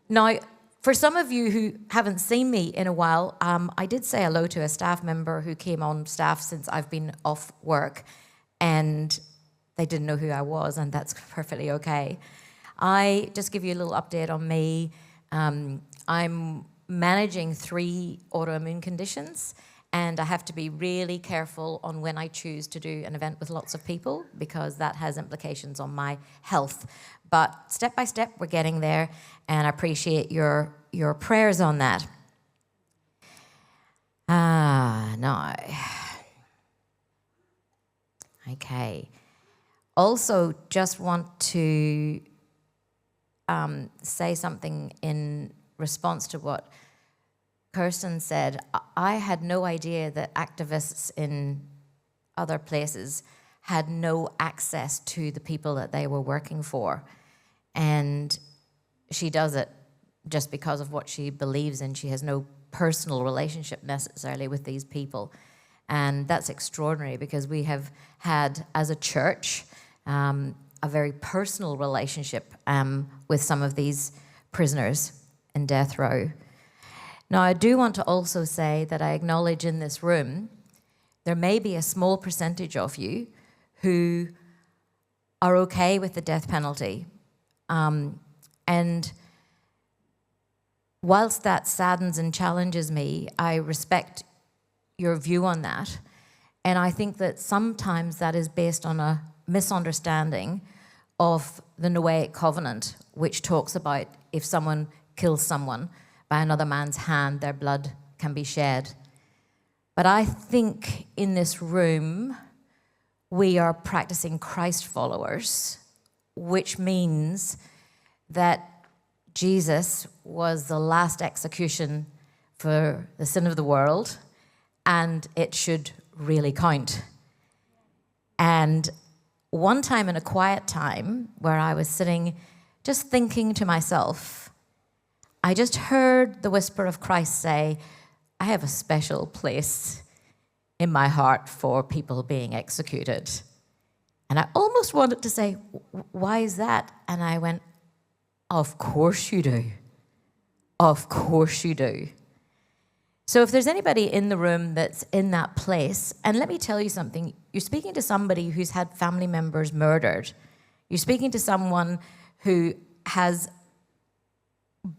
Now, for some of you who haven't seen me in a while, I did say hello to a staff member who came on staff since I've been off work, and they didn't know who I was, and that's perfectly okay. I just give you a little update on me. I'm managing 3 autoimmune conditions, and I have to be really careful on when I choose to do an event with lots of people because that has implications on my health. But step by step, we're getting there, and I appreciate your prayers on that. No. Okay. Also, just want to say something in response to what Kirsten said. I had no idea that activists in other places had no access to the people that they were working for. And she does it just because of what she believes in. She has no personal relationship necessarily with these people. And that's extraordinary because we have had, as a church, a very personal relationship with some of these prisoners in death row. Now, I do want to also say that I acknowledge in this room, there may be a small percentage of you who are okay with the death penalty. And whilst that saddens and challenges me, I respect your view on that. And I think that sometimes that is based on a misunderstanding of the Noahic covenant, which talks about if someone kills someone by another man's hand, their blood can be shed. But I think in this room, we are practicing Christ followers, which means that Jesus was the last execution for the sin of the world, and it should really count. And one time in a quiet time where I was sitting just thinking to myself, I just heard the whisper of Christ say, I have a special place in my heart for people being executed. And I almost wanted to say, why is that? And I went, of course you do. Of course you do. So if there's anybody in the room that's in that place, and let me tell you something, you're speaking to somebody who's had family members murdered. You're speaking to someone who has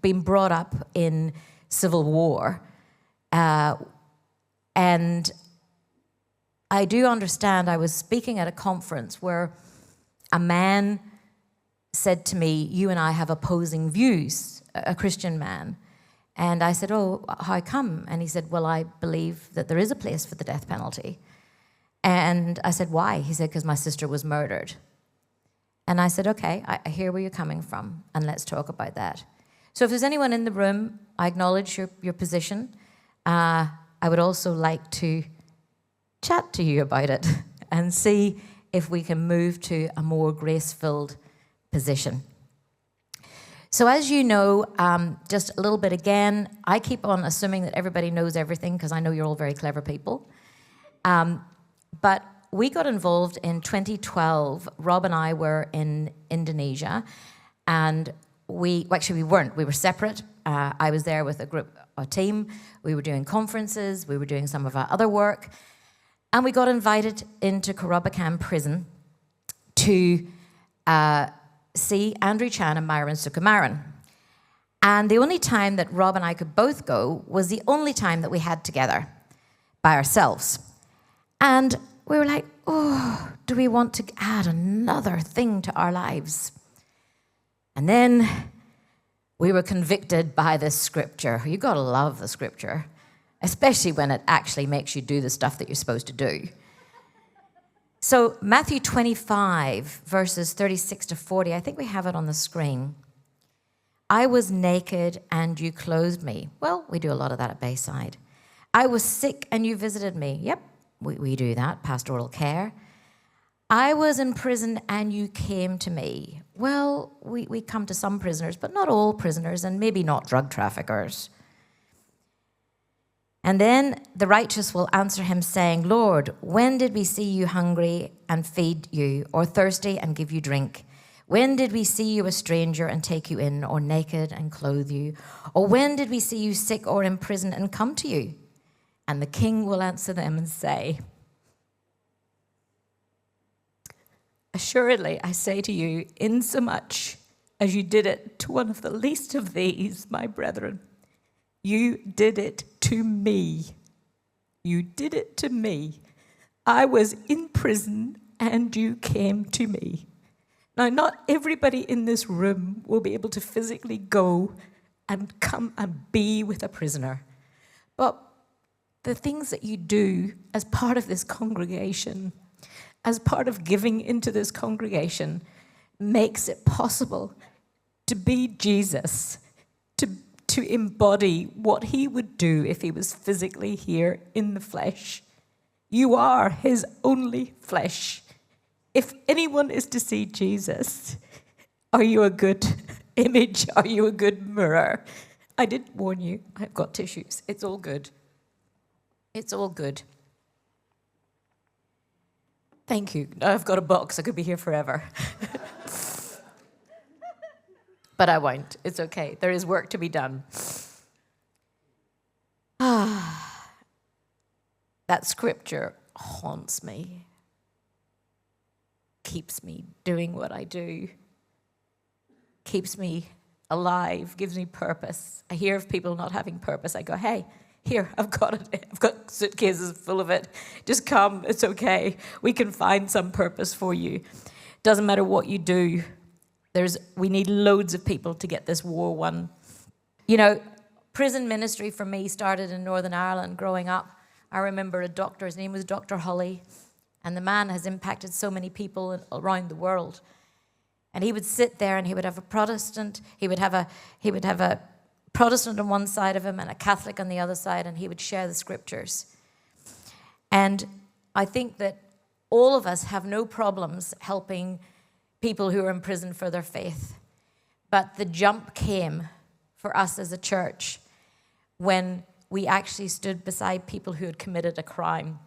been brought up in civil war. And I do understand, I was speaking at a conference where a man said to me, you and I have opposing views, a Christian man. And I said, oh, how come? And he said, well, I believe that there is a place for the death penalty. And I said, why? He said, because my sister was murdered. And I said, okay, I hear where you're coming from, and let's talk about that. So if there's anyone in the room, I acknowledge your position. I would also like to chat to you about it and see if we can move to a more grace-filled position. So as you know, just a little bit again, I keep on assuming that everybody knows everything because I know you're all very clever people. But we got involved in 2012. Rob and I were in Indonesia, and we weren't. We were separate. I was there with a team. We were doing conferences. We were doing some of our other work. And we got invited into Buckingham prison to see Andrew Chan and Myron Sukumaran. And the only time that Rob and I could both go was the only time that we had together by ourselves. And we were like, oh, do we want to add another thing to our lives? And then we were convicted by this scripture. You gotta love the scripture, especially when it actually makes you do the stuff that you're supposed to do. So Matthew 25, verses 36 to 40, I think we have it on the screen. I was naked and you clothed me. Well, we do a lot of that at Bayside. I was sick and you visited me. Yep, we do that, pastoral care. I was in prison and you came to me. Well, we come to some prisoners, but not all prisoners, and maybe not drug traffickers. And then the righteous will answer him, saying, Lord, when did we see you hungry and feed you, or thirsty and give you drink? When did we see you a stranger and take you in, or naked and clothe you? Or when did we see you sick or in prison and come to you?" And the king will answer them and say, "Assuredly, I say to you, insomuch as you did it to one of the least of these, my brethren, you did it to me." You did it to me. I was in prison and you came to me. Now, not everybody in this room will be able to physically go and come and be with a prisoner. But the things that you do as part of this congregation, as part of giving into this congregation, makes it possible to be Jesus, to embody what he would do if he was physically here in the flesh. You are his only flesh. If anyone is to see Jesus, are you a good image? Are you a good mirror? I did warn you. I've got tissues. It's all good. It's all good. Thank you. Now I've got a box. I could be here forever. But I won't. It's okay. There is work to be done. That scripture haunts me. Keeps me doing what I do. Keeps me alive. Gives me purpose. I hear of people not having purpose. I go, hey, here, I've got it. I've got suitcases full of it. Just come. It's okay. We can find some purpose for you. Doesn't matter what you do. We need loads of people to get this war won. You know, prison ministry for me started in Northern Ireland growing up. I remember a doctor, his name was Dr. Holly, and the man has impacted so many people around the world. And he would sit there and he would have a Protestant, he would have a Protestant on one side of him and a Catholic on the other side, and he would share the scriptures. And I think that all of us have no problems helping people who are in prison for their faith. But the jump came for us as a church when we actually stood beside people who had committed a crime.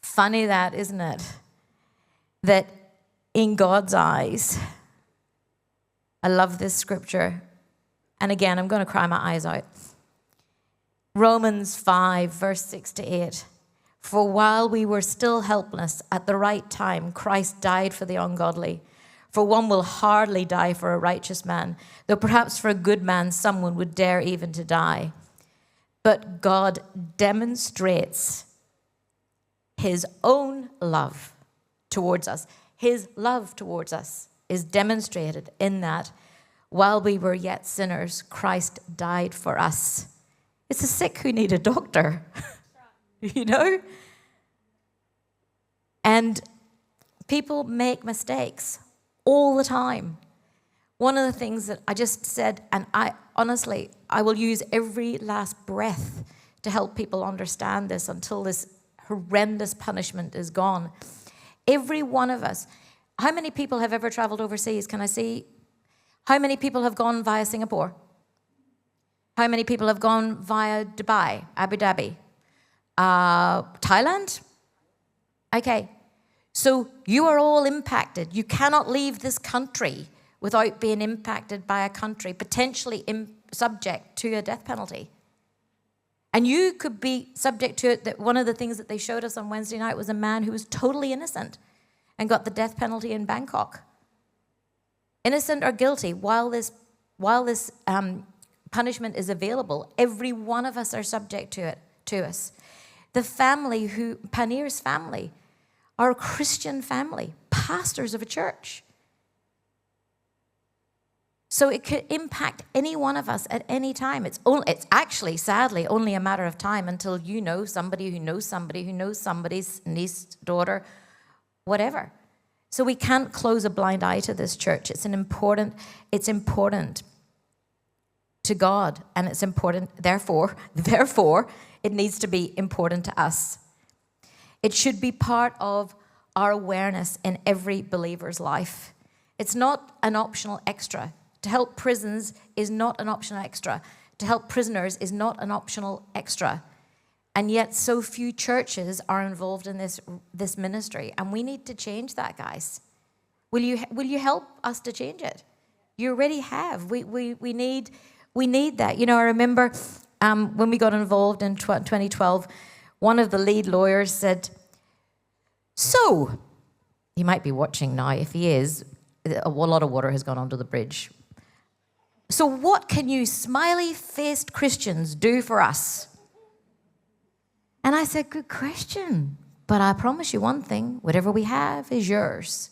Funny that, isn't it? That in God's eyes, I love this scripture. And again, I'm going to cry my eyes out. Romans 5, verse 6 to 8. For while we were still helpless, at the right time, Christ died for the ungodly. For one will hardly die for a righteous man, though perhaps for a good man someone would dare even to die. But God demonstrates his own love towards us. His love towards us is demonstrated in that while we were yet sinners, Christ died for us. It's the sick who need a doctor. You know? And people make mistakes all the time. One of the things that I just said, and I will use every last breath to help people understand this until this horrendous punishment is gone. Every one of us, how many people have ever traveled overseas? Can I see? How many people have gone via Singapore? How many people have gone via Dubai, Abu Dhabi? Thailand? Okay, so you are all impacted. You cannot leave this country without being impacted by a country potentially subject to a death penalty. And you could be subject to it. That one of the things that they showed us on Wednesday night was a man who was totally innocent and got the death penalty in Bangkok. Innocent or guilty, while this punishment is available, every one of us are subject to us. The family Panir's family, are a Christian family, pastors of a church. So it could impact any one of us at any time. It's actually, sadly, only a matter of time until you know somebody who knows somebody who knows somebody's niece, daughter, whatever. So we can't close a blind eye to this church. It's important to God, and it's important, therefore, it needs to be important to us. It should be part of our awareness in every believer's life. It's not an optional extra. To help prisons is not an optional extra. To help prisoners is not an optional extra. And yet so few churches are involved in this ministry. And we need to change that, guys. Will you help us to change it? You already have. We need that. You know, I remember when we got involved in 2012, one of the lead lawyers said, "So," he might be watching now. If he is, a lot of water has gone under the bridge. "So what can you smiley-faced Christians do for us?" And I said, "Good question. But I promise you one thing, whatever we have is yours.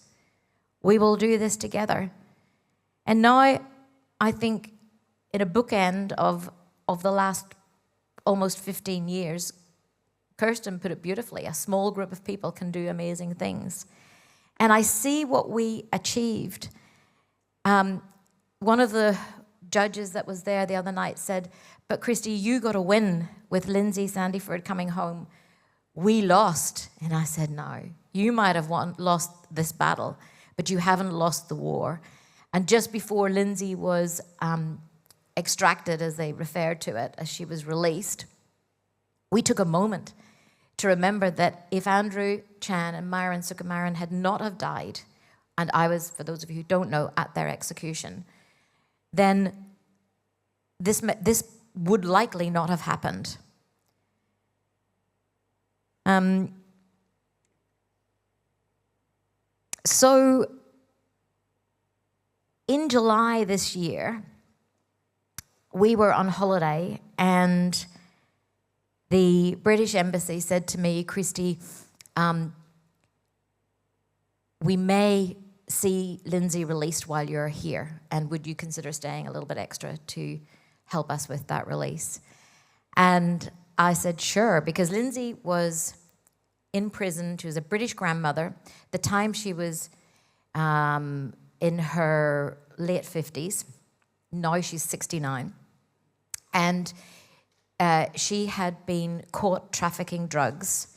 We will do this together." And now I think in a bookend of the last almost 15 years, Kirsten put it beautifully, a small group of people can do amazing things. And I see what we achieved. One of the judges that was there the other night said, "But Christie, you got to win with Lindsay Sandyford coming home. We lost." And I said, "No, you might have lost this battle, but you haven't lost the war." And just before Lindsay was extracted, as they referred to it, as she was released, we took a moment to remember that if Andrew Chan and Myron Sukumaran had not have died, and I was, for those of you who don't know, at their execution, then this would likely not have happened. So in July this year, we were on holiday, and the British Embassy said to me, "Christie, we may see Lindsay released while you're here, and would you consider staying a little bit extra to help us with that release?" And I said, "Sure," because Lindsay was in prison. She was a British grandmother. The time she was in her late 50s. Now she's 69. And she had been caught trafficking drugs.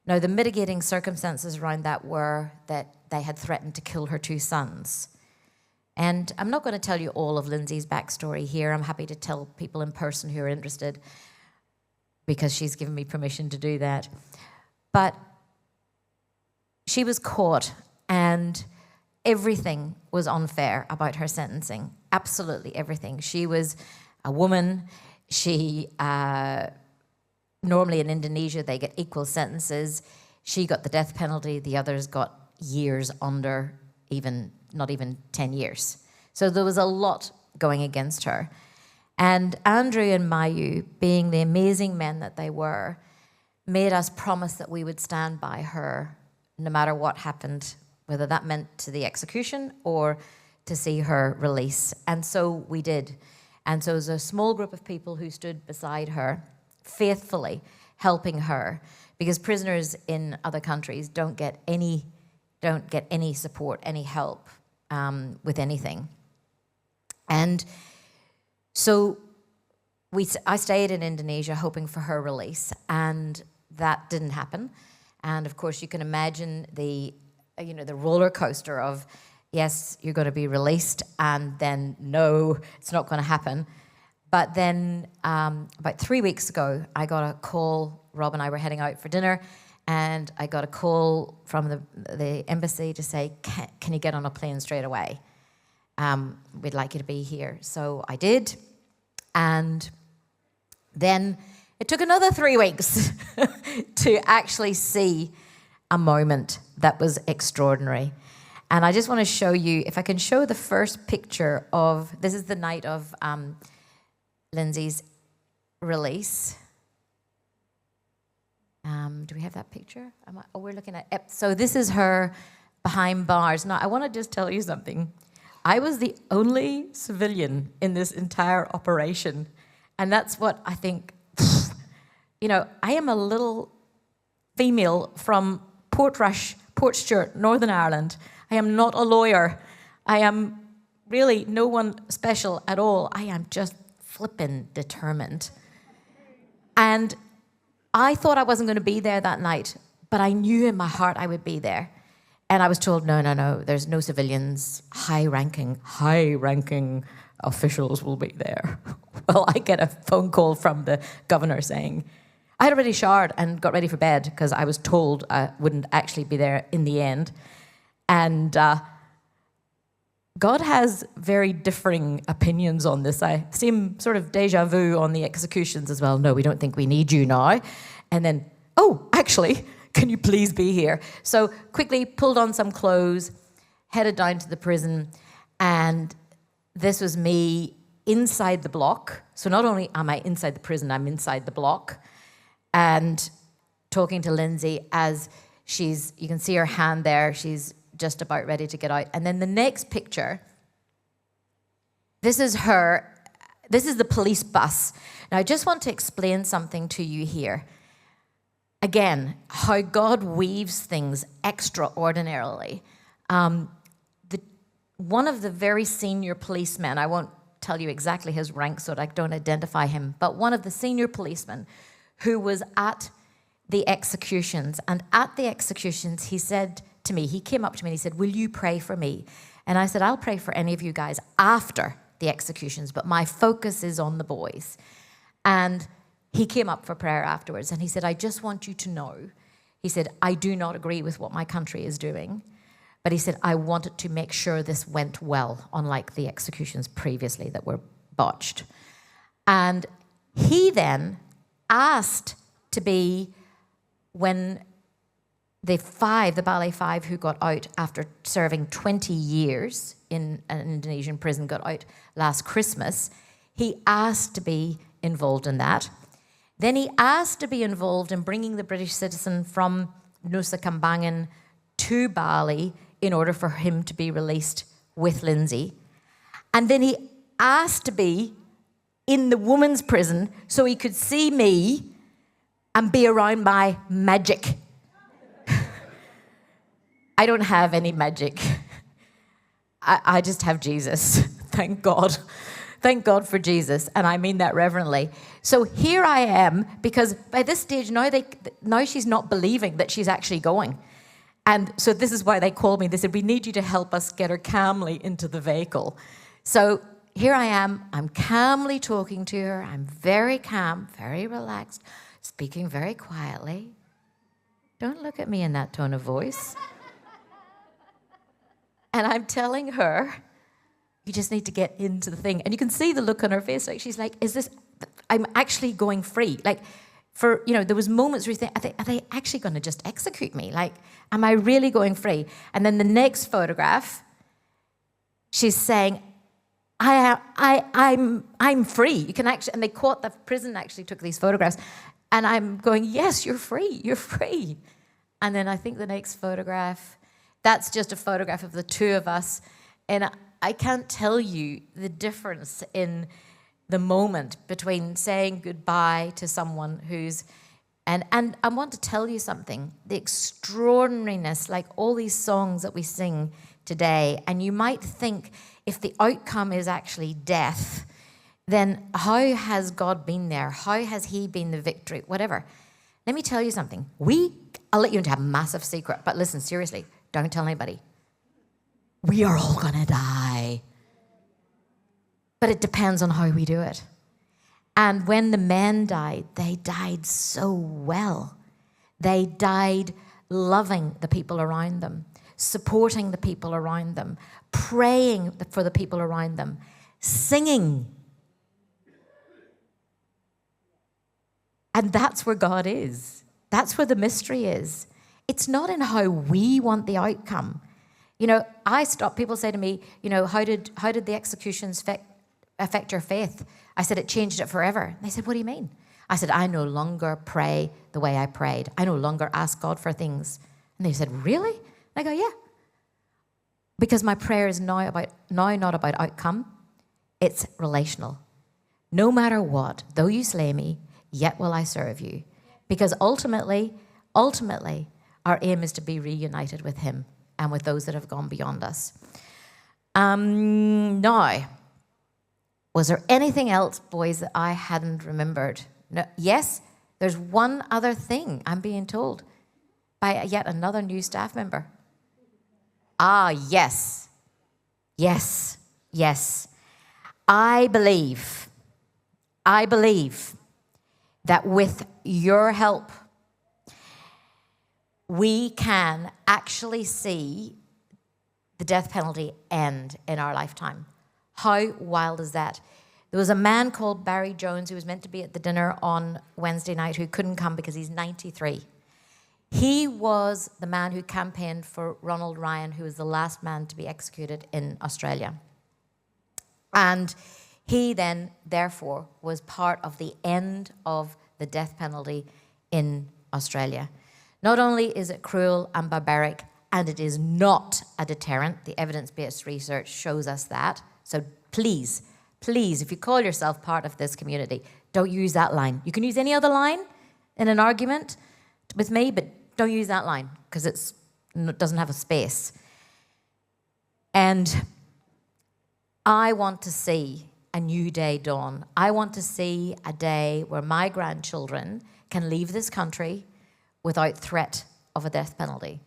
Now, the mitigating circumstances around that were that they had threatened to kill her 2 sons. And I'm not going to tell you all of Lindsay's backstory here. I'm happy to tell people in person who are interested, because she's given me permission to do that. But she was caught, and everything was unfair about her sentencing. Absolutely everything. She was a woman. She, normally in Indonesia, they get equal sentences. She got the death penalty. The others got years under, not even 10 years. So there was a lot going against her. And Andrew and Mayu, being the amazing men that they were, made us promise that we would stand by her no matter what happened, whether that meant to the execution or to see her release. And so we did. And so it was a small group of people who stood beside her, faithfully helping her, because prisoners in other countries don't get any support, any help with anything. And so I stayed in Indonesia hoping for her release, and that didn't happen. And of course, you can imagine the roller coaster of, yes, you're going to be released, and then no, it's not going to happen. But then about 3 weeks ago, I got a call. Rob and I were heading out for dinner, and I got a call from the embassy to say, can you get on a plane straight away? We'd like you to be here. So I did. And then it took another 3 weeks to actually see a moment that was extraordinary. And I just want to show you, if I can show the first picture of, this is the night of Lindsay's release. Do we have that picture? We're looking at, so this is her behind bars. Now, I want to just tell you something. I was the only civilian in this entire operation. And that's what I think, I am a little female from Portstewart, Northern Ireland. I am not a lawyer. I am really no one special at all. I am just flippin' determined. And I thought I wasn't going to be there that night, but I knew in my heart I would be there. And I was told, no, there's no civilians. High-ranking officials will be there. Well, I get a phone call from the governor saying, I had already showered and got ready for bed because I was told I wouldn't actually be there in the end. And God has very differing opinions on this. I seem sort of deja vu on the executions as well. No, we don't think we need you now. And then, oh, actually, can you please be here? So quickly pulled on some clothes, headed down to the prison, and this was me inside the block. So not only am I inside the prison, I'm inside the block, and talking to Lindsay as you can see her hand there, she's just about ready to get out. And then the next picture, this is the police bus. Now I just want to explain something to you here. Again, how God weaves things extraordinarily. One of the very senior policemen, I won't tell you exactly his rank so that I don't identify him, but one of the senior policemen who was at the executions, and at the executions he said to me, he came up to me and he said, will you pray for me? And I said, I'll pray for any of you guys after the executions, but my focus is on the boys. And he came up for prayer afterwards and he said, I just want you to know, he said, I do not agree with what my country is doing, but he said, I wanted to make sure this went well, unlike the executions previously that were botched. And he then asked to be, when the Ballet Five who got out after serving 20 years in an Indonesian prison got out last Christmas, he asked to be involved in that. Then he asked to be involved in bringing the British citizen from Nusa Kambangan to Bali in order for him to be released with Lindsay. And then he asked to be in the women's prison so he could see me and be around my magic. I don't have any magic. I just have Jesus. Thank God. Thank God for Jesus, and I mean that reverently. So here I am, because by this stage now she's not believing that she's actually going. And so this is why they called me. They said, we need you to help us get her calmly into the vehicle. So here I am. I'm calmly talking to her. I'm very calm, very relaxed, speaking very quietly. Don't look at me in that tone of voice. And I'm telling her, you just need to get into the thing. And you can see the look on her face. Like she's like, I'm actually going free. Like, there was moments where you think, are they actually going to just execute me? Like, am I really going free? And then the next photograph, she's saying, I'm free. You can actually, and the prison actually took these photographs. And I'm going, yes, you're free. You're free. And then I think the next photograph, that's just a photograph of the two of us. And I can't tell you the difference in the moment between saying goodbye to someone who's, and I want to tell you something, the extraordinariness, like all these songs that we sing today, and you might think if the outcome is actually death, then how has God been there? How has he been the victory? Whatever. Let me tell you something. I'll let you into a massive secret, but listen, seriously, don't tell anybody. We are all gonna die. But it depends on how we do it. And when the men died, they died so well. They died loving the people around them, supporting the people around them, praying for the people around them, singing. And that's where God is. That's where the mystery is. It's not in how we want the outcome. People say to me, how did the executions affect your faith? I said, it changed it forever. And they said, what do you mean? I said, I no longer pray the way I prayed. I no longer ask God for things. And they said, really? I go, yeah. Because my prayer is now not about outcome. It's relational. No matter what, though you slay me, yet will I serve you. Because ultimately, our aim is to be reunited with him and with those that have gone beyond us. Now, was there anything else, boys, that I hadn't remembered? No, yes, there's one other thing I'm being told by yet another new staff member. Yes. I believe that with your help, we can actually see the death penalty end in our lifetime. How wild is that? There was a man called Barry Jones who was meant to be at the dinner on Wednesday night who couldn't come because he's 93. He was the man who campaigned for Ronald Ryan, who was the last man to be executed in Australia. And he then, therefore, was part of the end of the death penalty in Australia. Not only is it cruel and barbaric, and it is not a deterrent, the evidence-based research shows us that. So please, if you call yourself part of this community, don't use that line. You can use any other line in an argument with me, but don't use that line because it doesn't have a space. And I want to see a new day dawn. I want to see a day where my grandchildren can leave this country without threat of a death penalty.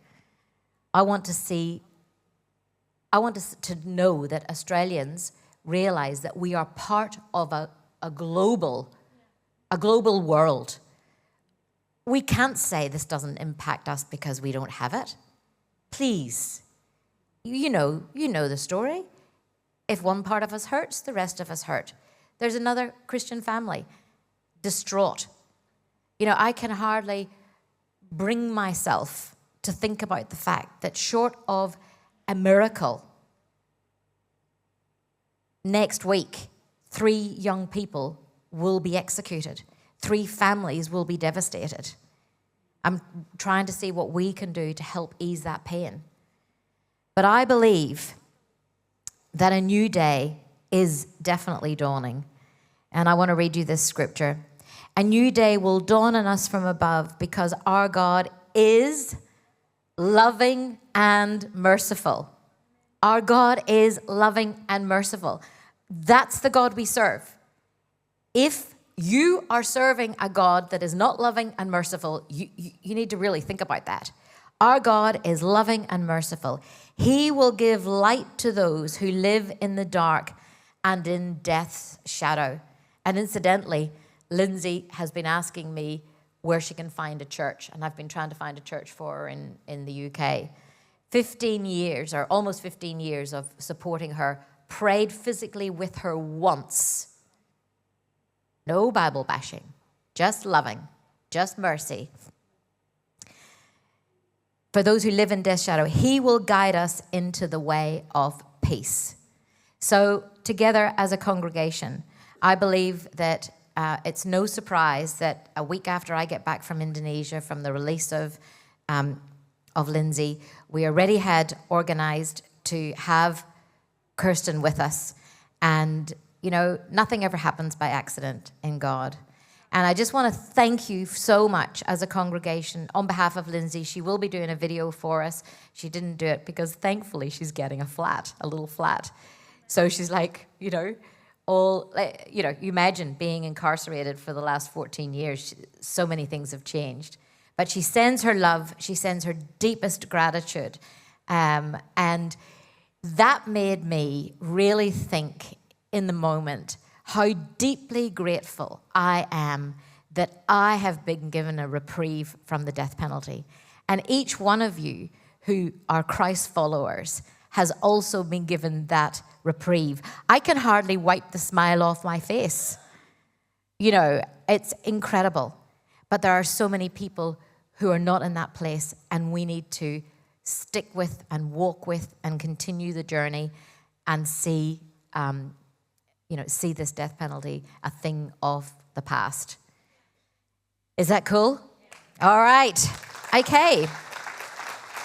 I want to know that Australians realize that we are part of a global world. We can't say this doesn't impact us because we don't have it. Please, you know the story. If one part of us hurts, the rest of us hurt. There's another Christian family, distraught. I can hardly bring myself to think about the fact that short of a miracle, next week, 3 young people will be executed. 3 families will be devastated. I'm trying to see what we can do to help ease that pain. But I believe that a new day is definitely dawning. And I want to read you this scripture. A new day will dawn on us from above because our God is loving and merciful. Our God is loving and merciful. That's the God we serve. If you are serving a God that is not loving and merciful, you need to really think about that. Our God is loving and merciful. He will give light to those who live in the dark and in death's shadow. And incidentally, Lindsay has been asking me where she can find a church, and I've been trying to find a church for her in the UK. 15 years, or almost 15 years of supporting her, prayed physically with her once. No Bible bashing, just loving, just mercy. For those who live in death's shadow, he will guide us into the way of peace. So together as a congregation, I believe that it's no surprise that a week after I get back from Indonesia, from the release of Lindsay, we already had organized to have Kirsten with us. And, nothing ever happens by accident in God. And I just want to thank you so much as a congregation on behalf of Lindsay. She will be doing a video for us. She didn't do it because thankfully she's getting a little flat. So she's like, you imagine being incarcerated for the last 14 years. So many things have changed. But she sends her love. She sends her deepest gratitude. And that made me really think in the moment how deeply grateful I am that I have been given a reprieve from the death penalty. And each one of you who are Christ followers has also been given that reprieve. I can hardly wipe the smile off my face. It's incredible. But there are so many people who are not in that place, and we need to stick with and walk with and continue the journey and see this death penalty a thing of the past. Is that cool? All right. Okay.